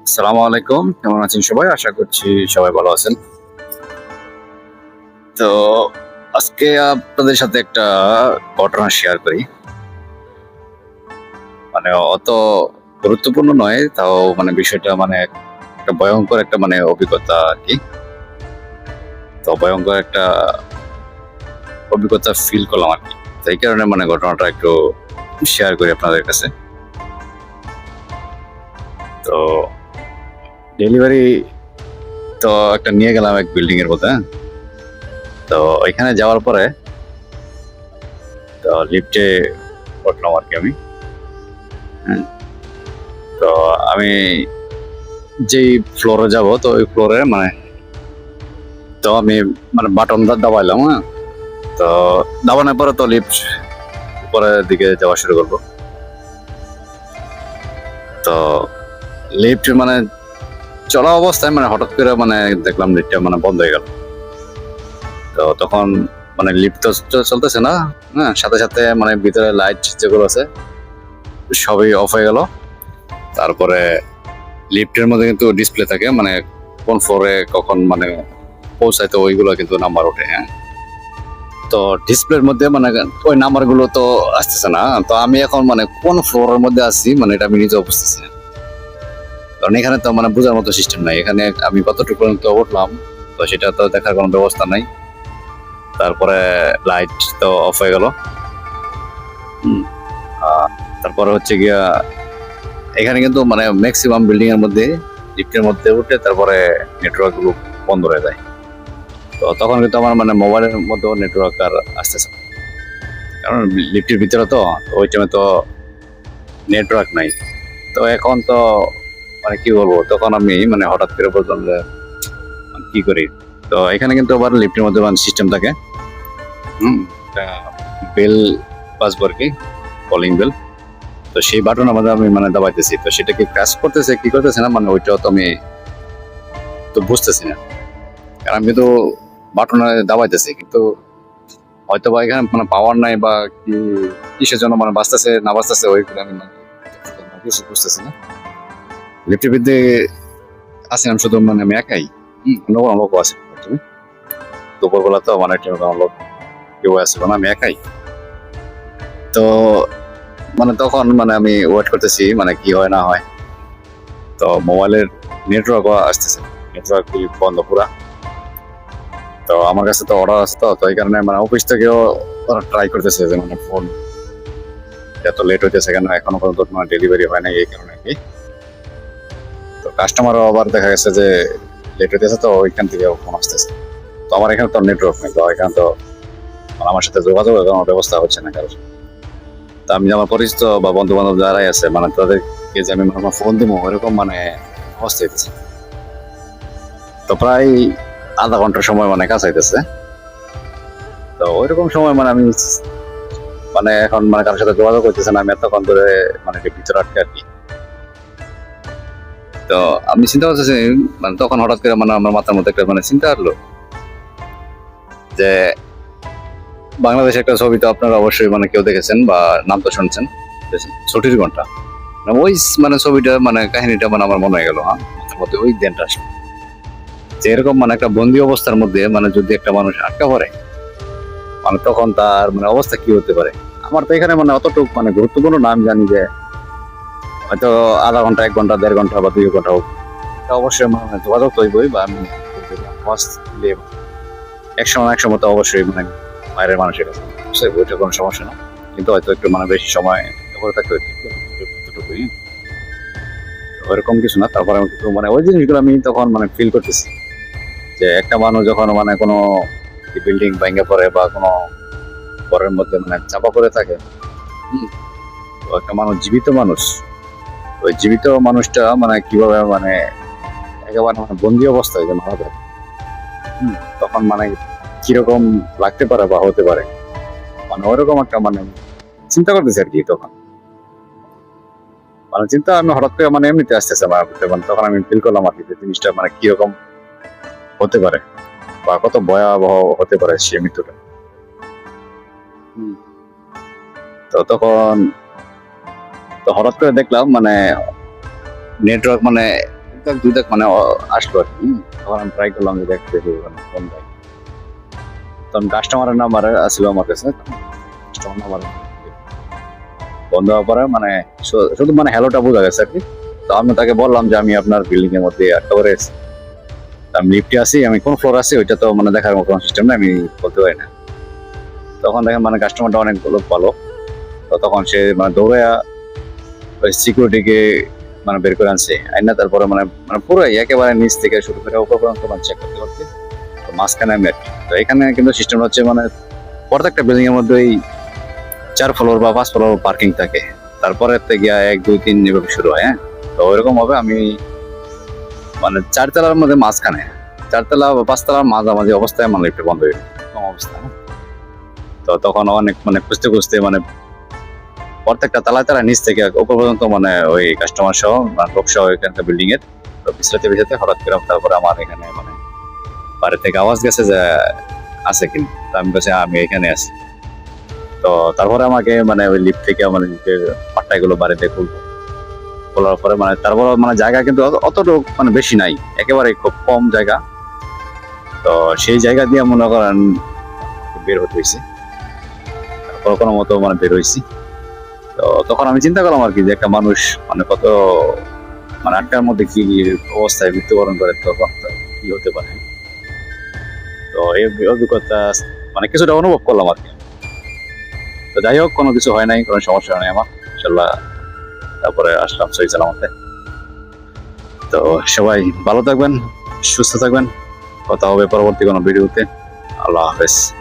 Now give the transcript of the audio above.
আসসালামু আলাইকুম, কেমন আছেন সবাই? আশা করছি সবাই ভালো আছেন। তো আজকে আপনাদের সাথে একটা ঘটনা শেয়ার করি। মানে অত গুরুত্বপূর্ণ নয়, তাও মানে বিষয়টা মানে একটা ভয়ংকর একটা মানে অভিজ্ঞতা আরকি। তো ভয়ংকর একটা অভিজ্ঞতা ফিল করলাম আরকি। তো এই কারণে মানে ঘটনাটা একটু শেয়ার করি আপনাদের কাছে। তো ডেলিভারি তো একটা নিয়ে গেলাম এক বিল্ডিং এর মধ্যে, হ্যাঁ? তো ওইখানে যাওয়ার পরে তো লিফটে উঠলাম আরকি আমি। হ্যাঁ? তো আমি যেই ফ্লোরে যাব, তো ওই ফ্লোরে মানে তো আমি মানে বাটন দাবাইলাম, হ্যাঁ? তো দাবানোর পরে তো লিফট উপরের দিকে যাওয়া শুরু করবো। তো লিফট মানে চলা অবস্থায় মানে হঠাৎ করে মানে দেখলাম লিফটটা মানে বন্ধ হয়ে গেল। তো তখন মানে লিফট তো চলতেছে না, হ্যাঁ? সাথে সাথে মানে ভিতরে লাইট যেগুলো আছে সবই অফ হয়ে গেল। তারপরে লিফটের মধ্যে কিন্তু ডিসপ্লে থাকে, মানে কোন ফ্লোরে কখন মানে পৌঁছাইতে ওইগুলো কিন্তু নাম্বার ওঠে, হ্যাঁ? তো ডিসপ্লের মধ্যে মানে ওই নাম্বার গুলো তো আসতেছে না। তো আমি এখন মানে কোন ফ্লোরের মধ্যে আছি মানে এটা আমি নিজে বুঝতেছি না। কারণ এখানে তো মানে বোঝার মতো সিস্টেম নাই। এখানে আমি কতটুকু পর্যন্ত উঠলাম তো সেটা তো দেখার কোনো ব্যবস্থা নাই। তারপরে লাইট তো অফ হয়ে গেল। হুম। তারপরে হচ্ছে গিয়া এখানে কিন্তু মানে ম্যাক্সিমাম বিল্ডিং এর মধ্যে লিফটের মধ্যে উঠে তারপরে নেটওয়ার্ক গুলো বন্ধ হয়ে যায়। তো তখন কিন্তু আমার মানে মোবাইলের মধ্যেও নেটওয়ার্ক আর আসতেছে না। কারণ লিফটের ভিতরে তো ওই টাইমে তো নেটওয়ার্ক নাই। তো এখন তো মানে কি বলবো, তখন আমি মানে হঠাৎ করে বললাম যে কি করি। তো এখানে কিন্তু আবার লিফটের মধ্যে মানে সিস্টেম থাকে, হুম, বেল বাজবো আর কি, কলিং বেল। তো সেই বাটন আমাদের আমি মানে দাবাইতেছি, তো সেটা কি কাজ করতেছে কি করতেছে না মানে ওইটাও তো আমি তো বুঝতেছি না। কারণ আমি তো বাটনে দাবাইতেছি, কিন্তু হয়তো বা এখানে মানে পাওয়ার নাই বা কি কিসের জন্য মানে বাঁচতেছে না বাঁচতেছে ওইগুলো আমি মানে কিছু বুঝতেছি না। লিফটের ভিতরে আছিলাম শুধু মানে আমি একাই, অন্য কোনো লোকও আছে না। দুপুরবেলা তো মানে কোনো লোক কেউ আসছিল না, আমি একাই। তো মানে তখন মানে আমি ওয়েট করতেছি মানে কি হয় না হয়। তো মোবাইলের নেটওয়ার্কও আসতেছে, নেটওয়ার্ক বন্ধ পুরা। তো আমার কাছে তো অর্ডার আছে, তো এই কারণে মানে অফিস থেকেও ওরা ট্রাই করতেছে যে মানে ফোন এত লেট হইতেছে কেন, এখনো পর্যন্ত মানে ডেলিভারি হয় নাই, এই কারণে আর কি। তো কাস্টমারও আবার দেখা গেছে যে লেট হইতেছে, তো ওইখান থেকে ফোন আসতেছে। তো আমার এখানে তো নেটওয়ার্ক নেই, তো এখানে তো মানে আমার সাথে যোগাযোগের কোনো ব্যবস্থা হচ্ছে না কারোর। তা আমি আমার পরিচিত বা বন্ধু বান্ধব যারাই আছে মানে তাদেরকে যে আমি মানে ফোন দিব ওইরকম মানে অবস্থা হইতেছে। তো প্রায় আধা ঘন্টার সময় মানে কাছাইতেছে। তো ওইরকম সময় মানে আমি মানে এখন মানে কারোর সাথে যোগাযোগ করতেছে না, আমি এতক্ষণ ধরে মানে একটু ভিতরে আটকে আর কি। তো আমি চিন্তা করতেছি মানে তখন হঠাৎ করে মানে আমার মাথার মধ্যে একটা মানে চিন্তা আসলো যে বাংলাদেশের একটা ছবি তো আপনারা অবশ্যই মানে কেউ দেখেছেন বা নাম তো শুনছেন, ছুটির ঘন্টা। মানে ওই মানে ছবিটা মানে কাহিনীটা মানে আমার মনে হয়ে গেল, হ্যাঁ, মাথার মধ্যে ওই দিনটা আসলো যে এরকম মানে একটা বন্দি অবস্থার মধ্যে মানে যদি একটা মানুষ আটকা পড়ে মানে তখন তার মানে অবস্থা কি হতে পারে। আমার তো এখানে মানে অতটুকু মানে গুরুত্বপূর্ণ না, আমি জানি যে হয়তো আধা ঘন্টা 1 ঘন্টা 1.5 ঘন্টা বা 2 ঘন্টা হোক, এটা অবশ্যই মানে যোগাযোগ তৈবই বা আমি একসময় না একসময় তো অবশ্যই মানে বাইরের মানুষের কাছে বুঝছে, ওইটা কোনো সমস্যা না। কিন্তু হয়তো একটু মানে বেশি সময় করে থাকতে হইতো এতটুকুই, ওইরকম কিছু না। তারপরে আমি কিন্তু মানে ওই জিনিসগুলো আমি তখন মানে ফিল করতেছি যে একটা মানুষ যখন মানে কোনো বিল্ডিং ভেঙে পড়ে বা কোনো ঘরের মধ্যে মানে চাপা পড়ে থাকে, হুম, তো একটা মানুষ জীবিত মানুষ, ওই জীবিত মানুষটা মানে কিভাবে মানে একেবারে মানে বন্দি অবস্থায় যে মারা যায়, তখন মানে কিরকম লাগতে পারে বা হতে পারে মানে ওইরকম একটা মানে চিন্তা করতেছি আর কি। তখন মানে চিন্তা আমি হঠাৎ করে মানে এমনিতে আসতেছে আমার ভিতরে, মানে তখন আমি ফিল করলাম আর কি যে জিনিসটা মানে কিরকম হতে পারে বা কত ভয়াবহ হতে পারে সে মৃত্যুটা। হুম। তো তখন তো হঠাৎ করে দেখলাম মানে নেটওয়ার্ক মানে দুই দাগ মানে আসলো আর কি। তখন আমি ট্রাই করলাম যে দেখতে দেখি কোন দাগ। তখন কাস্টমারের নাম্বার আসলো আমার কাছে, কাস্টমার নাম্বার বন্ধ হওয়ার পরে মানে শুধু মানে হ্যালোটা বোঝা গেছে আর কি। তো আমি তাকে বললাম যে আমি আপনার বিল্ডিং এর মধ্যে আটকা পড়ে আছি, আমি লিফটে আছি, আমি কোন ফ্লোর আছি ওইটা তো মানে দেখার মতো সিস্টেম না, আমি বলতে পারি না। তখন দেখেন মানে কাস্টমারটা অনেক ভালো। তো তখন সে মানে দৌড়ে ওই সিকিউরিটিকে মানে বের করে আনছে আইনা, তারপরে মানে মানে পুরো একেবারে নিচ থেকে শুরু করে উপর পর্যন্ত মানে চেক করতে করতে তো মাঝখানে আমি আর কি। তো এখানে কিন্তু সিস্টেম হচ্ছে মানে প্রত্যেকটা বিল্ডিং এর মধ্যেই 4 ফ্লোর বা 5 ফ্লোর পার্কিং থাকে, তারপরে গিয়া 1 2 3 এভাবে শুরু হয়। হ্যাঁ, তো ওইরকম ভাবে আমি মানে 4 তলার মধ্যে মাঝখানে, 4 তলা বা 5 তলার মাঝামাঝি অবস্থায় মানে লিফট বন্ধ হয়ে গেল, এরকম অবস্থা। হ্যাঁ? তো তখন অনেক মানে খুঁজতে খুঁজতে মানে প্রত্যেকটা তলায় তলায় নিচ থেকে উপর পর্যন্ত মানে ওই কাস্টমার সহ মানে লোক সহ এখানকার বিল্ডিং এর তো পিছাতে পিছাতে হঠাৎ করে তারপরে আমার এখানে মানে বাড়ি থেকে আওয়াজ গেছে যে আছে কিনা। তো আমি বলছি আমি এখানে আছি। তো তারপরে আমাকে মানে ওই লিফট থেকে মানে পাট্টাগুলো বাড়িতে খুলবো, খোলার পরে মানে তারপর মানে জায়গা কিন্তু অতটুকু মানে বেশি নাই, একেবারে খুব কম জায়গা। তো সেই জায়গা দিয়ে মনে করেন বের হতে হয়েছে, তারপর কোনো মতো মানে বের হয়েছি। তো তখন আমি চিন্তা করলাম আর কি যে একটা মানুষ মানে কত মানে আটটার মধ্যে কি অবস্থায় মৃত্যুবরণ করে, তখন তো কি হতে পারে। তো এই অভিজ্ঞতা মানে কিছুটা অনুভব করলাম আর কি। তো যাই হোক, কোনো কিছু হয় নাই, কোনো সমস্যা হয় নাই আমার, ইনশাল্লাহ। তারপরে আসলাম সহি সালামতে। তো সবাই ভালো থাকবেন, সুস্থ থাকবেন, কথা হবে পরবর্তী কোনো ভিডিওতে। আল্লাহ হাফেজ।